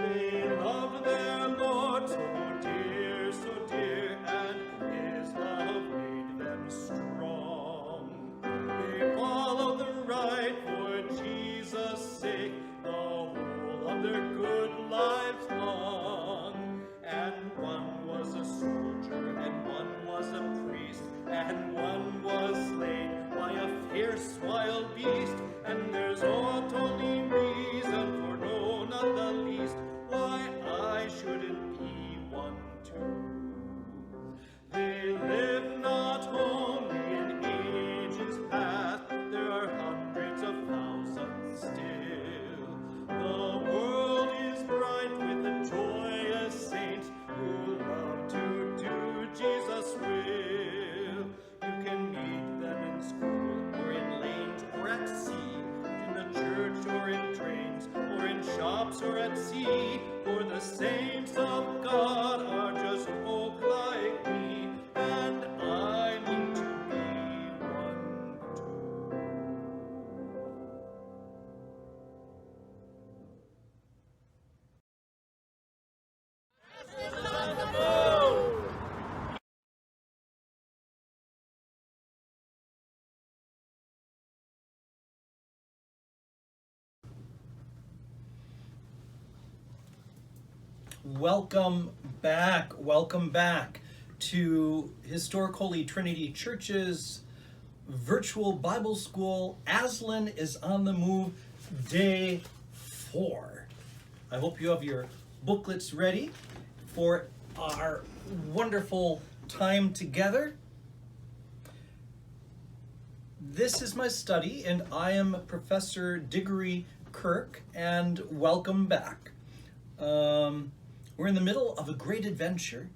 They loved their Lord so dear, and his love made them strong. They followed the right for Jesus' sake, the whole of their good lives long. And one was a soldier, and one was a priest, and one was slain by a fierce wild beast. And there's aught only reason, for no, not the least, why I shouldn't be one too. They live not only in ages past, there are hundreds of thousands still. The world is bright with the joyous saints who love to do Jesus' will. You can meet them in school, or in lanes, or at sea, in the church, or in trains, or in shops, or at sea. For the saints of God are just folk like me, and I mean to be one too. Welcome back to Historic Holy Trinity Church's virtual Bible school. Aslan is on the move, day 4. I hope you have your booklets ready for our wonderful time together. This is my study, and I am Professor Digory Kirke, and welcome back. We're in the middle of a great adventure.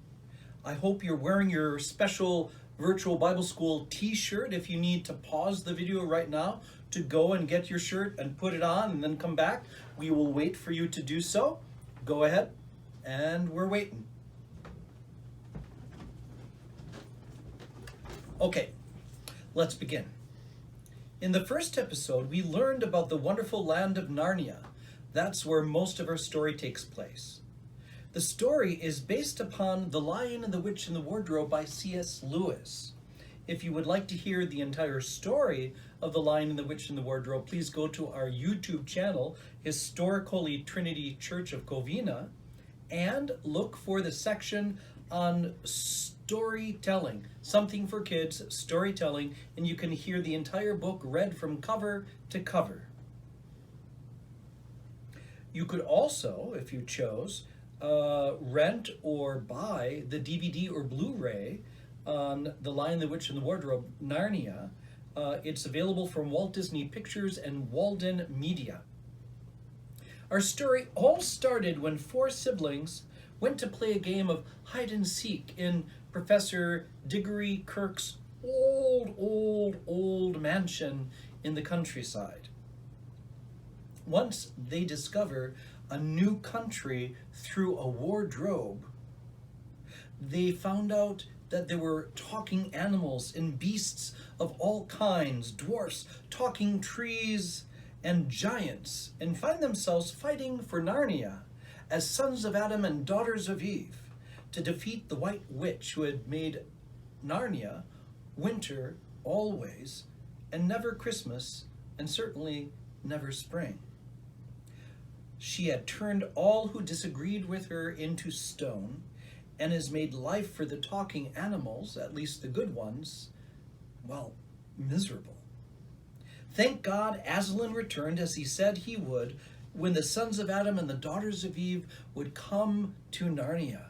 I hope you're wearing your special virtual Bible school t-shirt. If you need to pause the video right now to go and get your shirt and put it on and then come back, we will wait for you to do so. Go ahead, and we're waiting. Okay, let's begin. In the first episode, we learned about the wonderful land of Narnia. That's where most of our story takes place. The story is based upon The Lion and the Witch and the Wardrobe by C.S. Lewis. If you would like to hear the entire story of The Lion and the Witch and the Wardrobe, please go to our YouTube channel, Historic Holy Trinity Church of Covina, and look for the section on storytelling, something for kids, storytelling, and you can hear the entire book read from cover to cover. You could also, if you chose, rent or buy the DVD or Blu-ray on The Lion, the Witch, and the Wardrobe, Narnia. It's available from Walt Disney Pictures and Walden Media. Our story all started when 4 siblings went to play a game of hide and seek in Professor Digory Kirke's old mansion in the countryside. Once they discover a new country through a wardrobe, they found out that there were talking animals and beasts of all kinds, dwarfs, talking trees, and giants, and find themselves fighting for Narnia as sons of Adam and daughters of Eve to defeat the White Witch who had made Narnia winter always and never Christmas, and certainly never spring. She had turned all who disagreed with her into stone, and has made life for the talking animals, at least the good ones, well, miserable. Thank God Aslan returned, as he said he would, when the sons of Adam and the daughters of Eve would come to Narnia.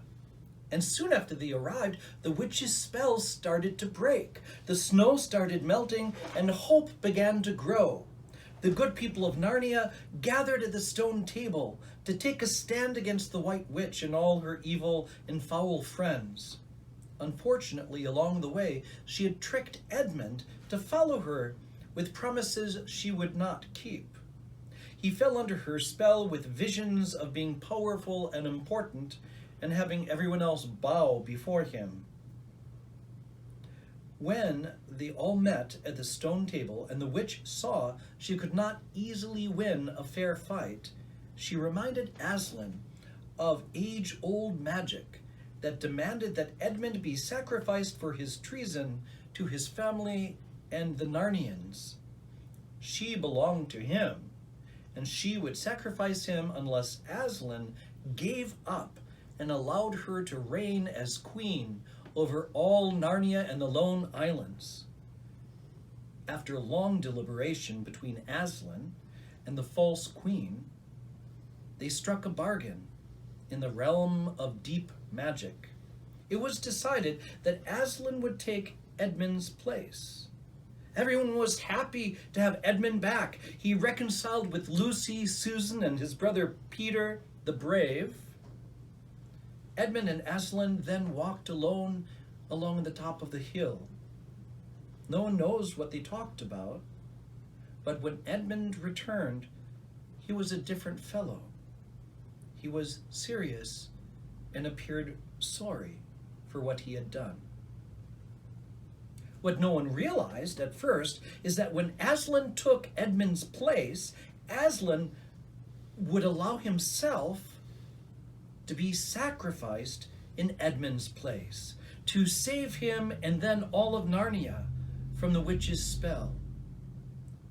And soon after they arrived, the witch's spells started to break. The snow started melting, and hope began to grow. The good people of Narnia gathered at the stone table to take a stand against the White Witch and all her evil and foul friends. Unfortunately, along the way, she had tricked Edmund to follow her with promises she would not keep. He fell under her spell with visions of being powerful and important and having everyone else bow before him. When they all met at the stone table and the witch saw she could not easily win a fair fight, she reminded Aslan of age-old magic that demanded that Edmund be sacrificed for his treason to his family and the Narnians. She belonged to him, and she would sacrifice him unless Aslan gave up and allowed her to reign as queen over all Narnia and the Lone Islands. After long deliberation between Aslan and the false queen, they struck a bargain in the realm of deep magic. It was decided that Aslan would take Edmund's place. Everyone was happy to have Edmund back. He reconciled with Lucy, Susan, and his brother Peter the Brave. Edmund and Aslan then walked alone along the top of the hill. No one knows what they talked about, but when Edmund returned, he was a different fellow. He was serious and appeared sorry for what he had done. What no one realized at first is that when Aslan took Edmund's place, Aslan would allow himself to be sacrificed in Edmund's place, to save him and then all of Narnia from the witch's spell.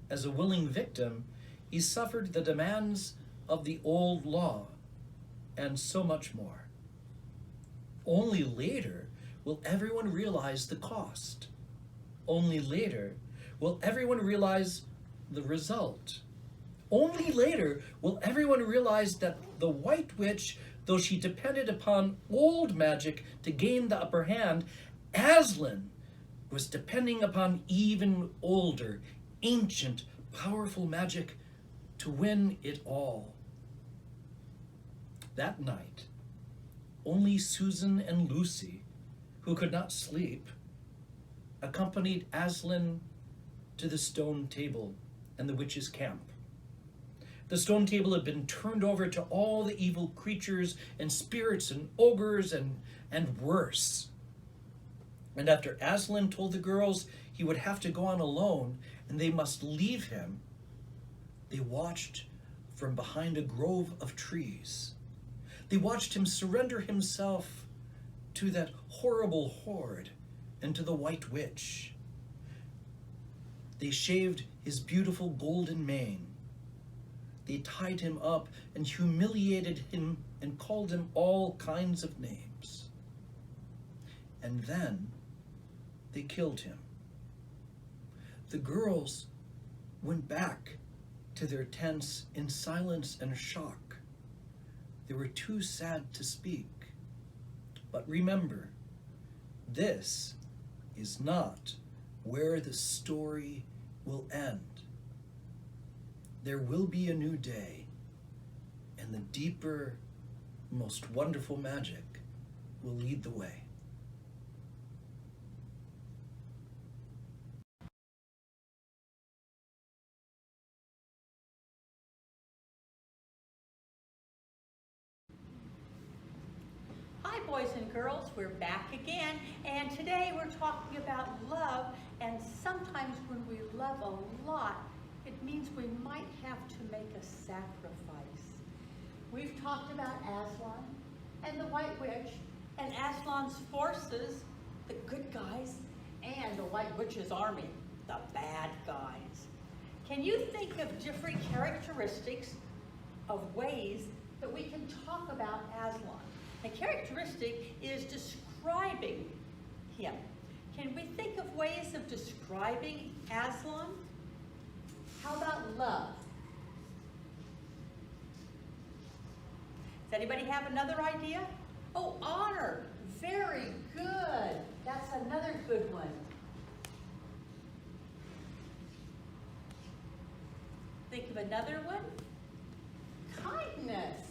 As a willing victim, he suffered the demands of the old law and so much more. Only later will everyone realize the cost. Only later will everyone realize the result. Only later will everyone realize that the White Witch, though she depended upon old magic to gain the upper hand, Aslan was depending upon even older, ancient, powerful magic to win it all. That night, only Susan and Lucy, who could not sleep, accompanied Aslan to the stone table and the witch's camp. The stone table had been turned over to all the evil creatures and spirits and ogres and worse. And after Aslan told the girls he would have to go on alone and they must leave him, they watched from behind a grove of trees. They watched him surrender himself to that horrible horde and to the White Witch. They shaved his beautiful golden mane. They tied him up and humiliated him and called him all kinds of names. And then they killed him. The girls went back to their tents in silence and shock. They were too sad to speak. But remember, this is not where the story will end. There will be a new day, and the deeper, most wonderful magic will lead the way. Hi boys and girls, we're back again, and today we're talking about love, and sometimes when we love a lot, it means we might have to make a sacrifice. We've talked about Aslan and the White Witch, and Aslan's forces, the good guys, and the White Witch's army, the bad guys. Can you think of different characteristics of ways that we can talk about Aslan? A characteristic is describing him. Can we think of ways of describing Aslan? How about love? Does anybody have another idea? Oh, honor. Very good. That's another good one. Think of another one. Kindness.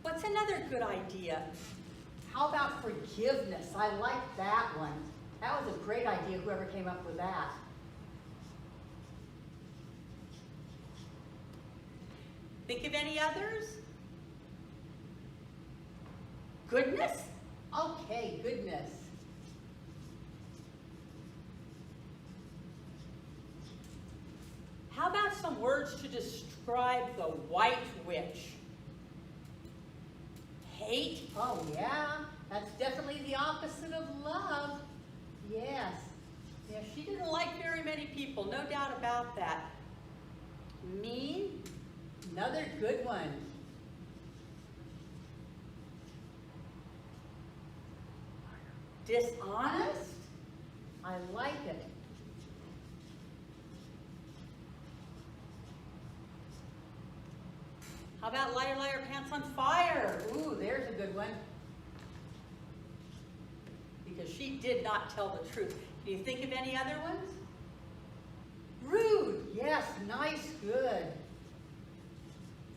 What's another good idea? How about forgiveness? I like that one. That was a great idea, whoever came up with that. Think of any others? Goodness? Okay, goodness. some words to describe the White Witch. Hate? Oh yeah, that's definitely the opposite of love. Yes. Yeah, she didn't like very many people, no doubt about that. Mean? Another good one. Dishonest? I like it. How about liar, liar, pants on fire? Ooh, there's a good one. Because she did not tell the truth. Can you think of any other ones? Rude. Yes, nice, good.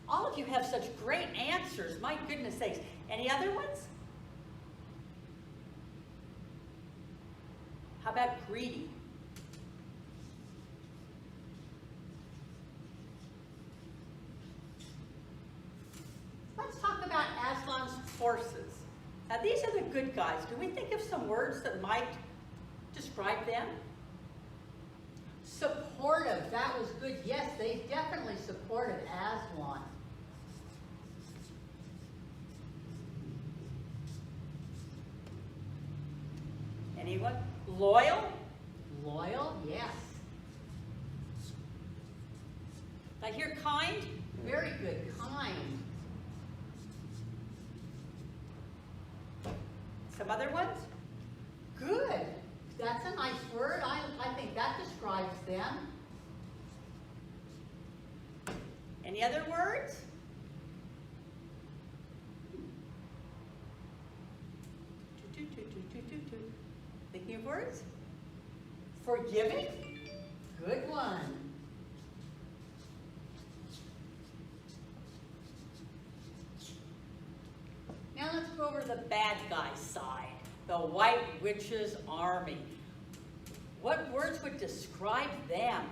All of you have such great answers. My goodness sakes. Any other ones? How about greedy? Let's talk about Aslan's forces. Now these are the good guys. Do we think of some words that might describe them? Supportive, that was good. Yes, they definitely supported Aslan. Anyone? Loyal? Loyal, yes. I hear kind? Very good, kind. Some other ones? Good. That's a nice word. I think that describes them. Any other words? Thinking of words? Forgiving? Good one. Now let's go over the bad guy side, the White Witch's army. What words would describe them?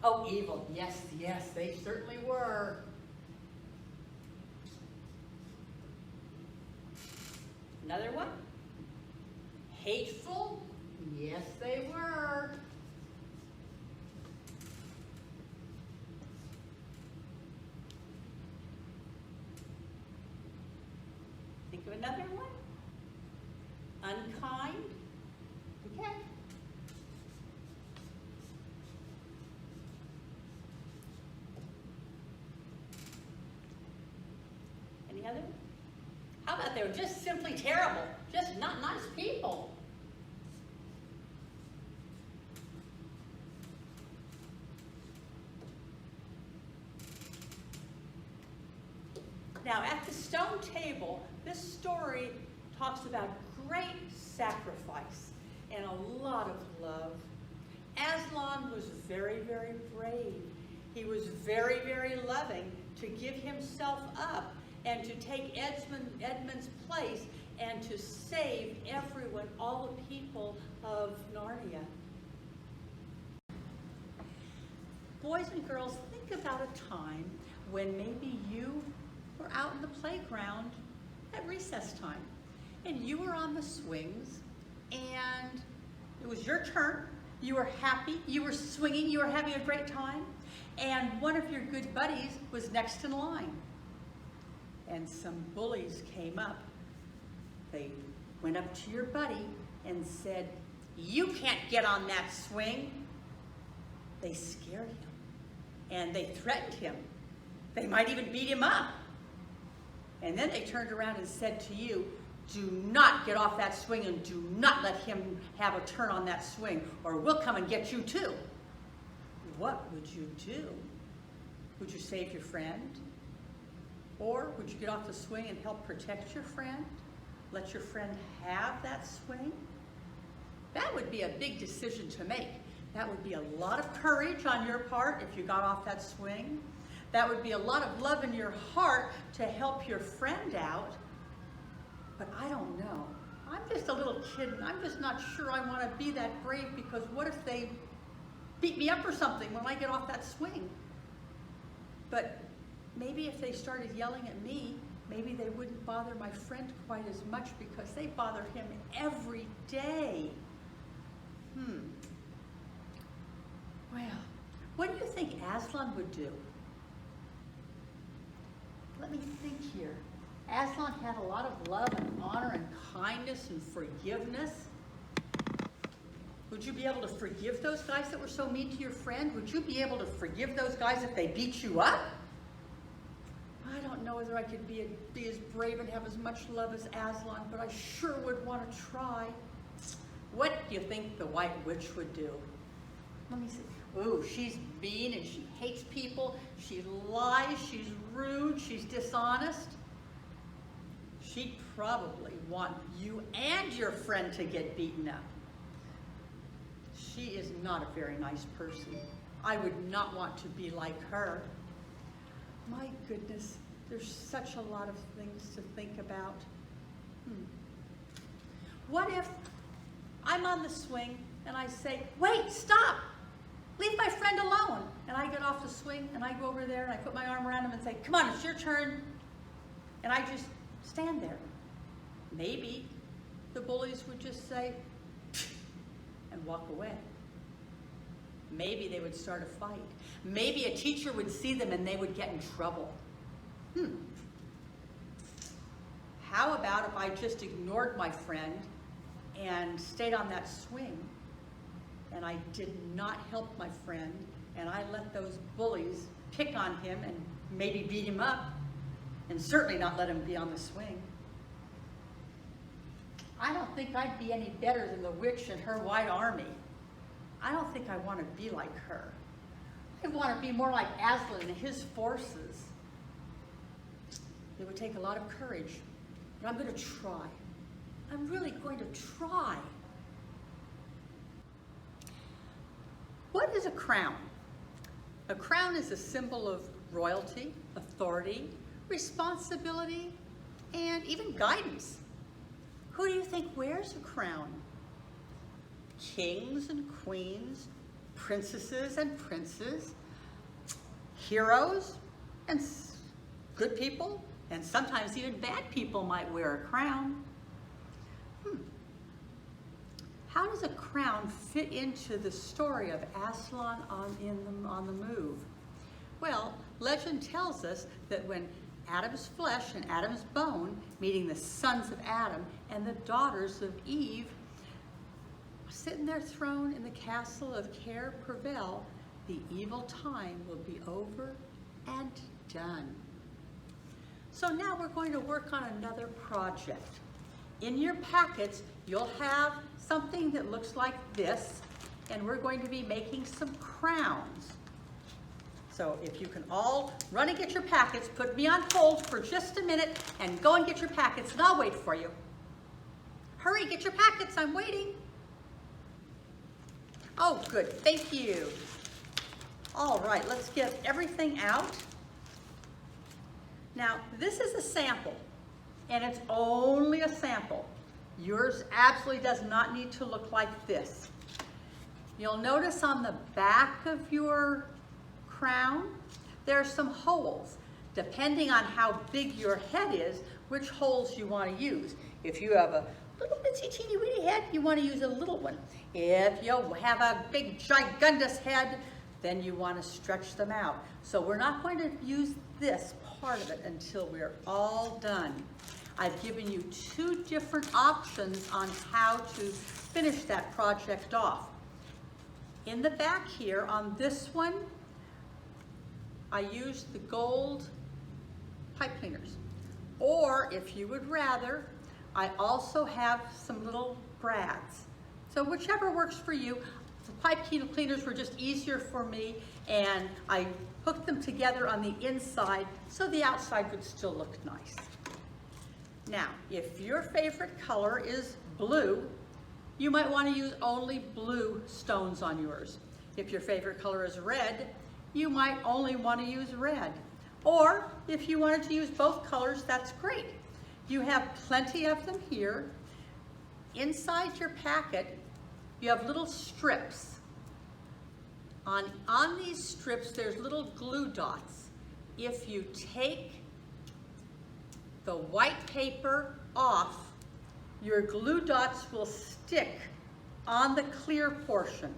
Oh, evil. Yes, yes, they certainly were. Another one? Hateful? Yes, they were. Think of another one? Unkind? Okay. Any other? How about they were just simply terrible, just not nice people? Now, at the stone table, this story talks about great sacrifice and a lot of love. Aslan was very, very brave. He was very, very loving to give himself up and to take Edmund's place and to save everyone, all the people of Narnia. Boys and girls, think about a time when maybe you were out in the playground at recess time and you were on the swings and it was your turn. You were happy, you were swinging, you were having a great time, and one of your good buddies was next in line. And some bullies came up. They went up to your buddy and said, "You can't get on that swing." They scared him and they threatened him. They might even beat him up. And then they turned around and said to you, "Do not get off that swing and do not let him have a turn on that swing or we'll come and get you too." What would you do? Would you save your friend? Or would you get off the swing and help protect your friend? Let your friend have that swing? That would be a big decision to make. That would be a lot of courage on your part if you got off that swing. That would be a lot of love in your heart to help your friend out. But I don't know. I'm just a little kid and I'm just not sure I want to be that brave, because what if they beat me up or something when I get off that swing? But maybe if they started yelling at me, maybe they wouldn't bother my friend quite as much because they bother him every day. Well, what do you think Aslan would do? Let me think here. Aslan had a lot of love and honor and kindness and forgiveness. Would you be able to forgive those guys that were so mean to your friend? Would you be able to forgive those guys if they beat you up? I don't know whether I could be as brave and have as much love as Aslan, but I sure would want to try. What do you think the White Witch would do? Let me see. Ooh, she's mean and she hates people. She lies, she's rude, she's dishonest. She'd probably want you and your friend to get beaten up. She is not a very nice person. I would not want to be like her. My goodness, there's such a lot of things to think about. What if I'm on the swing and I say, wait, stop, leave my friend alone. And I get off the swing and I go over there and I put my arm around him and say, come on, it's your turn. And I just stand there. Maybe the bullies would just say, and walk away. Maybe they would start a fight. Maybe a teacher would see them and they would get in trouble. How about if I just ignored my friend and stayed on that swing and I did not help my friend and I let those bullies pick on him and maybe beat him up and certainly not let him be on the swing? I don't think I'd be any better than the witch and her white army. I don't think I want to be like her. I want to be more like Aslan and his forces. It would take a lot of courage, but I'm going to try. I'm really going to try. What is a crown? A crown is a symbol of royalty, authority, responsibility, and even guidance. Who do you think wears a crown? Kings and queens, princesses and princes, heroes and good people, and sometimes even bad people might wear a crown. How does a crown fit into the story of Aslan on the move? Well, legend tells us that when Adam's flesh and Adam's bone, meeting the sons of Adam and the daughters of Eve, sit in their throne in the castle of Cair Paravel, the evil time will be over and done. So now we're going to work on another project. In your packets, you'll have something that looks like this, and we're going to be making some crowns. So if you can all run and get your packets, put me on hold for just a minute and go and get your packets and I'll wait for you. Hurry, get your packets, I'm waiting. Oh, good, thank you. All right, let's get everything out. Now, this is a sample, and it's only a sample. Yours absolutely does not need to look like this. You'll notice on the back of your crown, there are some holes. Depending on how big your head is, which holes you want to use. If you have a little bitsy teeny weeny head, you want to use a little one. If you have a big gigundous head, then you want to stretch them out. So we're not going to use this part of it until we're all done. I've given you two different options on how to finish that project off. In the back here, on this one, I used the gold pipe cleaners. Or if you would rather, I also have some little brads. So whichever works for you. The pipe cleaners were just easier for me, and I hooked them together on the inside so the outside would still look nice. Now, if your favorite color is blue, you might want to use only blue stones on yours. If your favorite color is red, you might only want to use red. Or if you wanted to use both colors, that's great. You have plenty of them here. Inside your packet, you have little strips. On these strips, there's little glue dots. If you take the white paper off, your glue dots will stick on the clear portion.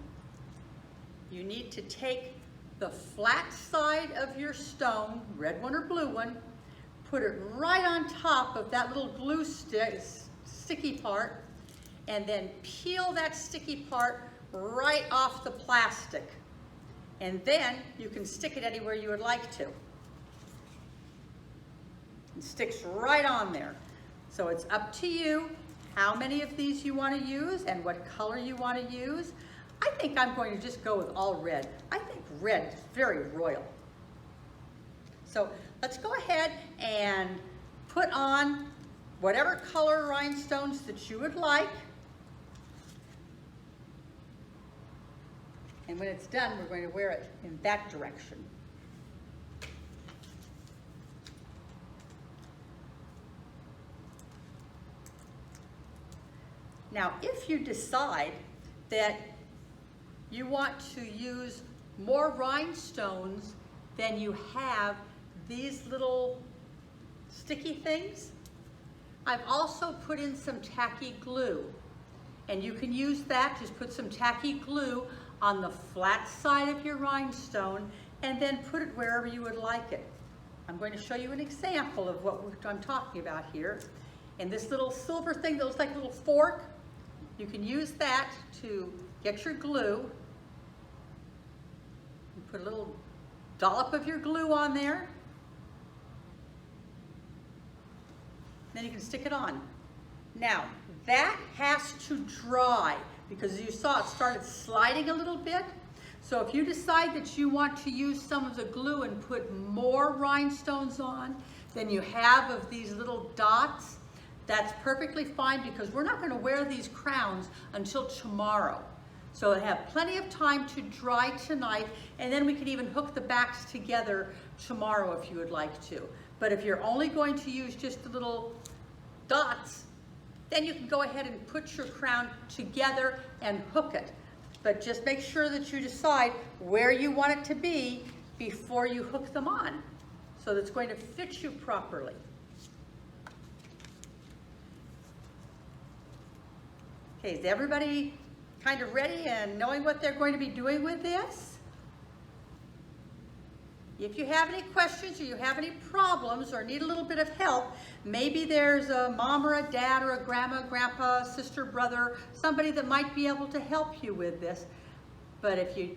You need to take the flat side of your stone, red one or blue one, put it right on top of that little glue sticky part, and then peel that sticky part right off the plastic. And then you can stick it anywhere you would like to. It sticks right on there. So it's up to you how many of these you want to use and what color you want to use. I think I'm going to just go with all red. I think red is very royal. So let's go ahead and put on whatever color rhinestones that you would like. And when it's done, we're going to wear it in that direction. Now, if you decide that you want to use more rhinestones than you have these little sticky things, I've also put in some tacky glue. And you can use that, just put some tacky glue on the flat side of your rhinestone and then put it wherever you would like it. I'm going to show you an example of what I'm talking about here. And this little silver thing that looks like a little fork, you can use that to get your glue. You put a little dollop of your glue on there. Then you can stick it on. Now, that has to dry because as you saw it started sliding a little bit. So if you decide that you want to use some of the glue and put more rhinestones on than you have of these little dots, that's perfectly fine because we're not going to wear these crowns until tomorrow. So have plenty of time to dry tonight, and then we can even hook the backs together tomorrow if you would like to. But if you're only going to use just the little dots, then you can go ahead and put your crown together and hook it. But just make sure that you decide where you want it to be before you hook them on, so that it's going to fit you properly. Okay, is everybody kind of ready and knowing what they're going to be doing with this? If you have any questions or you have any problems or need a little bit of help, maybe there's a mom or a dad or a grandma, grandpa, sister, brother, somebody that might be able to help you with this. But if you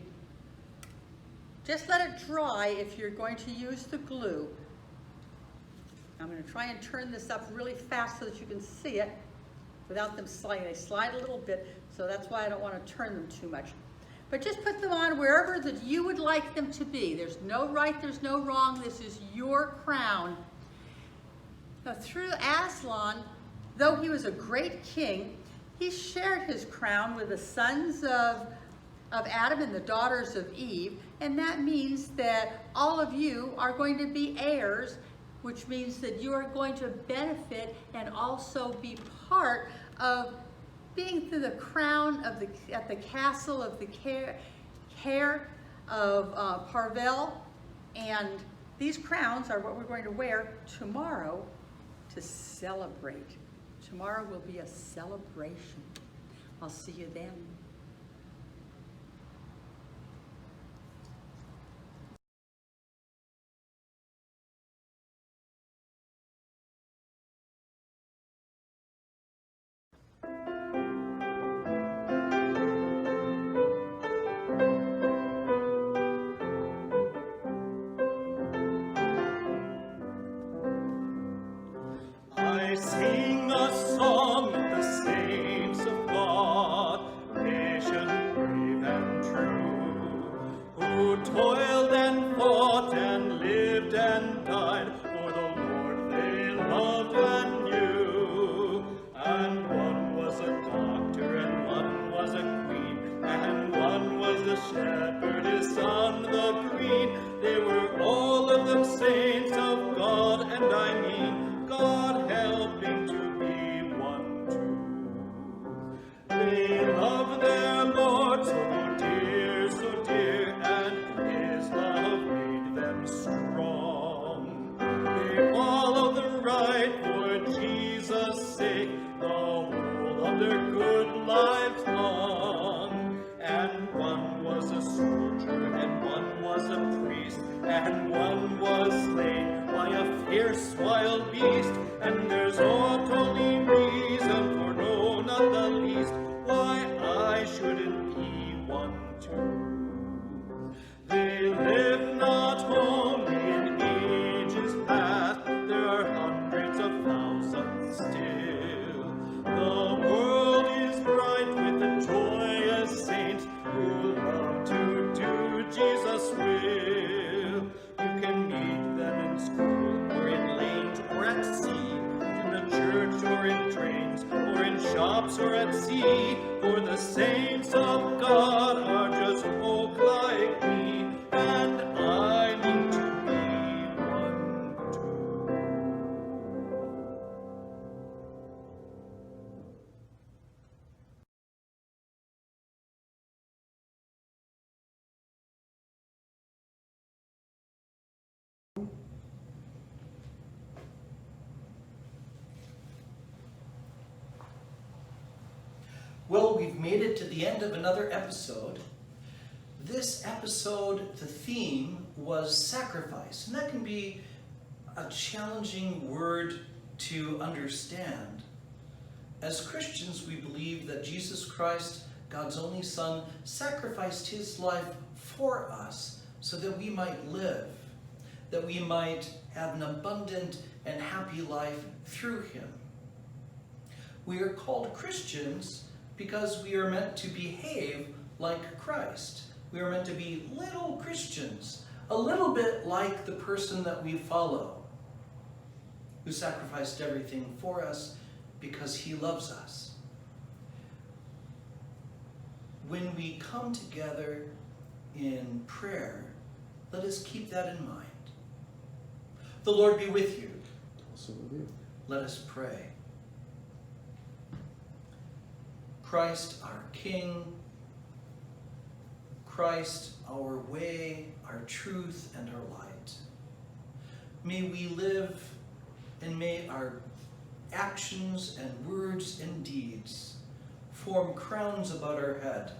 just let it dry, if you're going to use the glue. I'm going to try and turn this up really fast so that you can see it without them sliding. They slide a little bit, so that's why I don't want to turn them too much. But just put them on wherever that you would like them to be. There's no right, there's no wrong. This is your crown. Now, through Aslan, though he was a great king, he shared his crown with the sons of Adam and the daughters of Eve, and that means that all of you are going to be heirs, which means that you are going to benefit and also be part of being through the crown of at the castle of the care of Parvel. And these crowns are what we're going to wear tomorrow to celebrate. Tomorrow will be a celebration. I'll see you then. I sing a song of the saints of God, patient, brave, and true, who toiled and fought and lived and died for the Lord they loved and knew. And one was a doctor, and one was a queen, and one was a shepherdess on the green. They were all of them saints of God, and I mean God helping to be one too. They love their Lord so dear, and His love made them strong. They follow the right for Jesus' sake, the whole of their good lives long. And one was a soldier, and one was a And there's not only reason, for no, not the least, why I shouldn't be one too. They live not only in ages past, there are hundreds of thousands still. The world is bright with the joyous saints who love to do Jesus' will. You can meet them in school, or in lanes, or at sea, in the church, or in trains, or in shops, or at sea. For the saints of God are just folk like me, and I mean to be one too. Well, we've made it to the end of another episode. This episode, the theme was sacrifice, and that can be a challenging word to understand. As Christians, we believe that Jesus Christ, God's only Son, sacrificed his life for us so that we might live, that we might have an abundant and happy life through him. We are called Christians because we are meant to behave like Christ. We are meant to be little Christians, a little bit like the person that we follow, who sacrificed everything for us because he loves us. When we come together in prayer, let us keep that in mind. The Lord be with you. Also with you. Let us pray. Christ, our King, Christ, our way, our truth, and our light. May we live, and may our actions and words and deeds form crowns about our head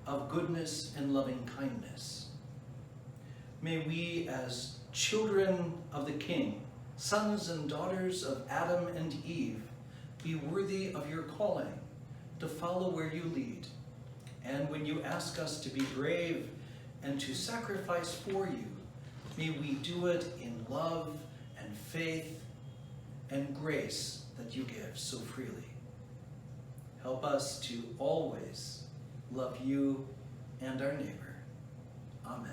of goodness and loving kindness. May we, as children of the King, sons and daughters of Adam and Eve, be worthy of your calling to follow where you lead. And when you ask us to be brave and to sacrifice for you, may we do it in love and faith and grace that you give so freely. Help us to always love you and our neighbor. Amen.